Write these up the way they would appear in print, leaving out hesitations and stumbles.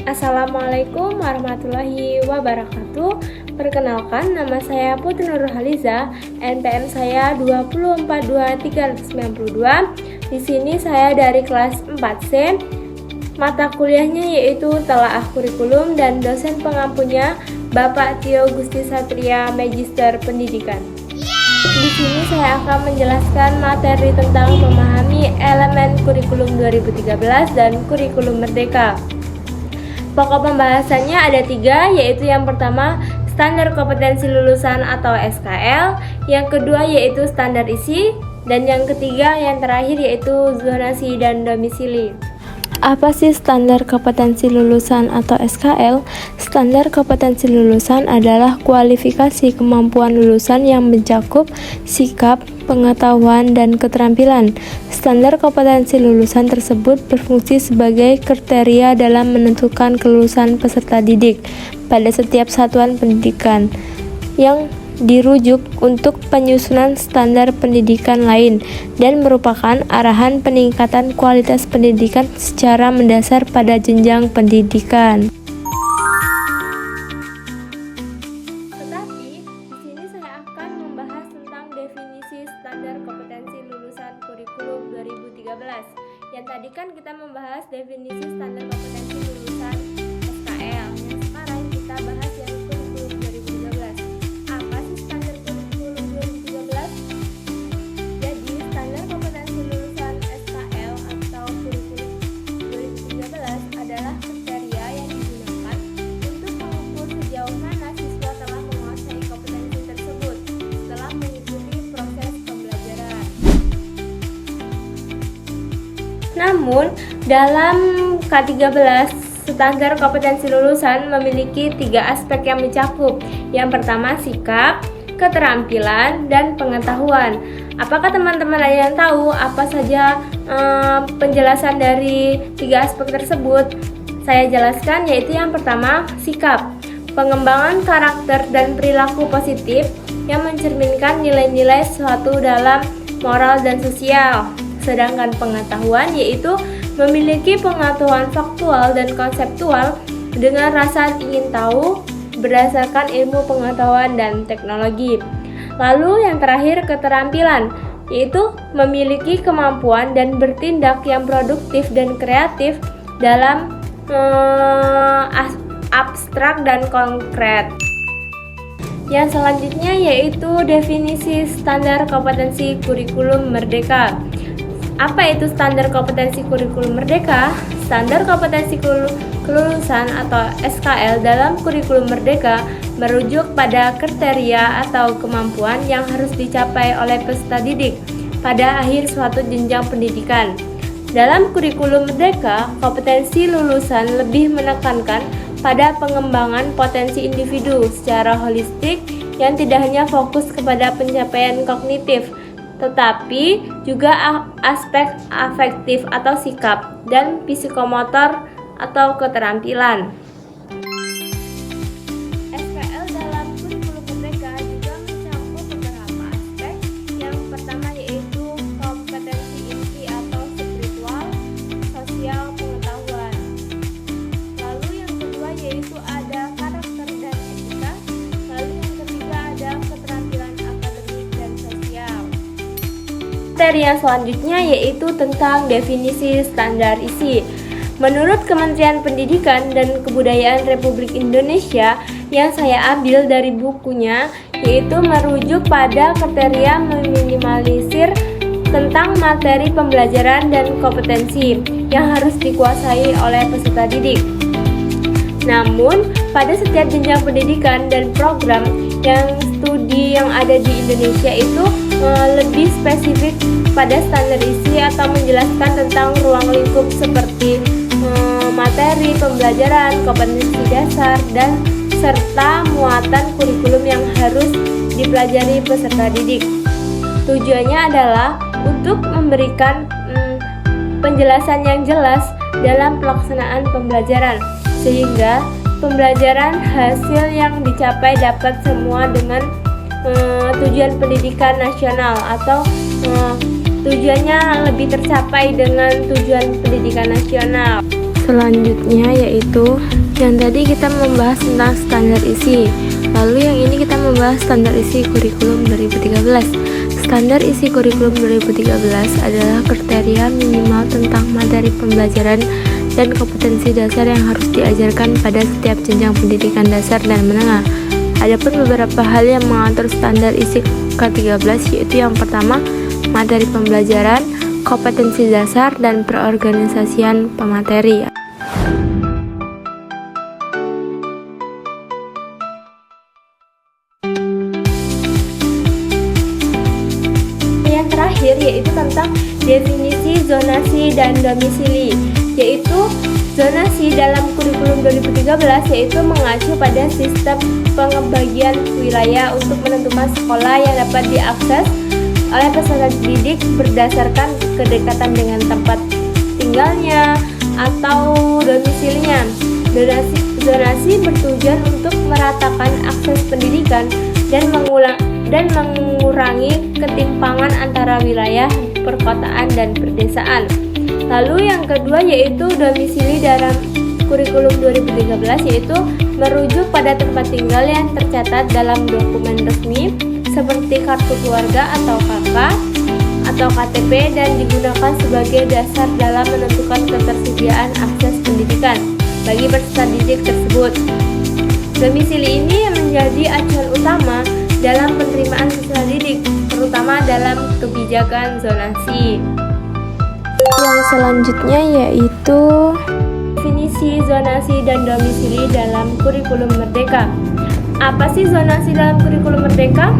Assalamualaikum warahmatullahi wabarakatuh. Perkenalkan, nama saya Putri Nurhaliza, NPM saya 242392. Di sini saya dari kelas 4C. Mata kuliahnya yaitu Telaah Kurikulum dan dosen pengampunya Bapak Tio Gusti Satria, Magister Pendidikan. Di sini saya akan menjelaskan materi tentang memahami elemen kurikulum 2013 dan kurikulum merdeka. Pokok pembahasannya ada 3, yaitu yang pertama standar kompetensi lulusan atau SKL, yang kedua yaitu standar isi, dan yang ketiga yang terakhir yaitu zonasi dan domisili. Apa sih standar kompetensi lulusan atau SKL? Standar kompetensi lulusan adalah kualifikasi kemampuan lulusan yang mencakup sikap, pengetahuan, dan keterampilan. Standar kompetensi lulusan tersebut berfungsi sebagai kriteria dalam menentukan kelulusan peserta didik pada setiap satuan pendidikan yang dirujuk untuk penyusunan standar pendidikan lain dan merupakan arahan peningkatan kualitas pendidikan secara mendasar pada jenjang pendidikan. Tetapi di sini saya akan membahas tentang definisi standar kompetensi lulusan kurikulum 2013. Yang tadi kan kita membahas definisi standar kompetensi lulusan SKL. Yang sekarang kita bahas yang kurikulum 2013. Apa sih standar kurikulum 2013? Jadi standar kompetensi lulusan SKL atau kurikulum 2013 adalah kriteria yang digunakan untuk mengukur sejauh mana siswa telah menguasai kompetensi tersebut setelah mengikuti proses pembelajaran. Namun, dalam K13, standar kompetensi lulusan memiliki 3 aspek yang mencakup. Yang pertama, sikap, keterampilan, dan pengetahuan. Apakah teman-teman ada yang tahu apa saja penjelasan dari 3 aspek tersebut? Saya jelaskan, yaitu yang pertama, sikap. Pengembangan karakter dan perilaku positif yang mencerminkan nilai-nilai sesuatu dalam moral dan sosial. Sedangkan pengetahuan yaitu memiliki pengetahuan faktual dan konseptual dengan rasa ingin tahu berdasarkan ilmu pengetahuan dan teknologi. Lalu yang terakhir, keterampilan, yaitu memiliki kemampuan dan bertindak yang produktif dan kreatif dalam abstrak dan konkret. Yang selanjutnya yaitu definisi standar kompetensi kurikulum merdeka. Apa itu standar kompetensi kurikulum merdeka? Standar kompetensi kelulusan atau SKL dalam kurikulum merdeka merujuk pada kriteria atau kemampuan yang harus dicapai oleh peserta didik pada akhir suatu jenjang pendidikan. Dalam kurikulum merdeka, kompetensi lulusan lebih menekankan pada pengembangan potensi individu secara holistik yang tidak hanya fokus kepada pencapaian kognitif, tetapi juga aspek afektif atau sikap dan psikomotor atau keterampilan. SKL dalam kurikulum merdeka juga mencakup beberapa aspek. Yang pertama yaitu kompetensi inti atau spiritual, sosial, pengetahuan. Lalu yang kedua yaitu ada karakter dan etika. Lalu yang ketiga ada keterampilan akademik dan sosial. Materi yang selanjutnya yaitu tentang definisi standar isi. Menurut Kementerian Pendidikan dan Kebudayaan Republik Indonesia yang saya ambil dari bukunya, yaitu merujuk pada kriteria meminimalisir tentang materi pembelajaran dan kompetensi yang harus dikuasai oleh peserta didik. Namun, pada setiap jenjang pendidikan dan program yang studi yang ada di Indonesia itu lebih spesifik pada standar isi atau menjelaskan tentang ruang lingkup seperti materi pembelajaran, kompetensi dasar, dan serta muatan kurikulum yang harus dipelajari peserta didik. Tujuannya adalah untuk memberikan penjelasan yang jelas dalam pelaksanaan pembelajaran, sehingga pembelajaran hasil yang dicapai dapat semua dengan tujuan pendidikan nasional atau tujuannya lebih tercapai dengan tujuan pendidikan nasional. selanjutnya yaitu yang tadi kita membahas tentang standar isi. Lalu yang ini kita membahas standar isi kurikulum 2013. Standar isi kurikulum 2013 adalah kriteria minimal tentang materi pembelajaran dan kompetensi dasar yang harus diajarkan pada setiap jenjang pendidikan dasar dan menengah. Adapun beberapa hal yang mengatur standar isi ke-13 yaitu yang pertama, materi pembelajaran, kompetensi dasar, dan perorganisasian pemateri. Yang terakhir yaitu tentang definisi zonasi dan domisili, yaitu zonasi dalam kurikulum 2013 yaitu mengacu pada sistem pembagian wilayah untuk menentukan sekolah yang dapat diakses oleh peserta didik berdasarkan kedekatan dengan tempat tinggalnya atau domisilinya. Zonasi bertujuan untuk meratakan akses pendidikan dan mengurangi ketimpangan antara wilayah perkotaan dan perdesaan. Lalu yang kedua yaitu domisili dalam kurikulum 2013 yaitu merujuk pada tempat tinggal yang tercatat dalam dokumen resmi seperti kartu keluarga atau KK atau KTP dan digunakan sebagai dasar dalam menentukan ketersediaan akses pendidikan bagi peserta didik tersebut. Domisili ini menjadi acuan utama dalam penerimaan peserta didik, terutama dalam kebijakan zonasi. Yang selanjutnya yaitu definisi zonasi dan domisili dalam kurikulum Merdeka. Apa sih zonasi dalam kurikulum Merdeka?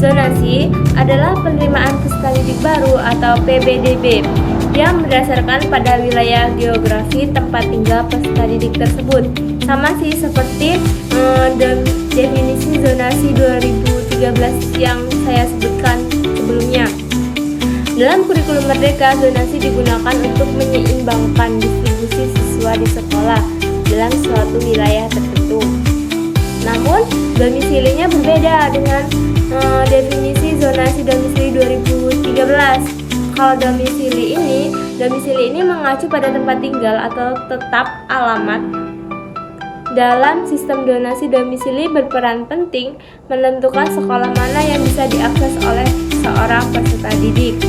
Zonasi adalah penerimaan peserta didik baru atau PBDB yang berdasarkan pada wilayah geografi tempat tinggal peserta didik tersebut. Sama sih seperti definisi zonasi 2013 yang saya sebutkan sebelumnya. Dalam kurikulum Merdeka, zonasi digunakan untuk menyeimbangkan distribusi siswa di sekolah dalam suatu wilayah tertentu. Namun, domisilinya berbeda dengan definisi zonasi domisili 2013. Kalau domisili ini mengacu pada tempat tinggal atau tetap alamat. Dalam sistem donasi domisili berperan penting menentukan sekolah mana yang bisa diakses oleh seorang peserta didik.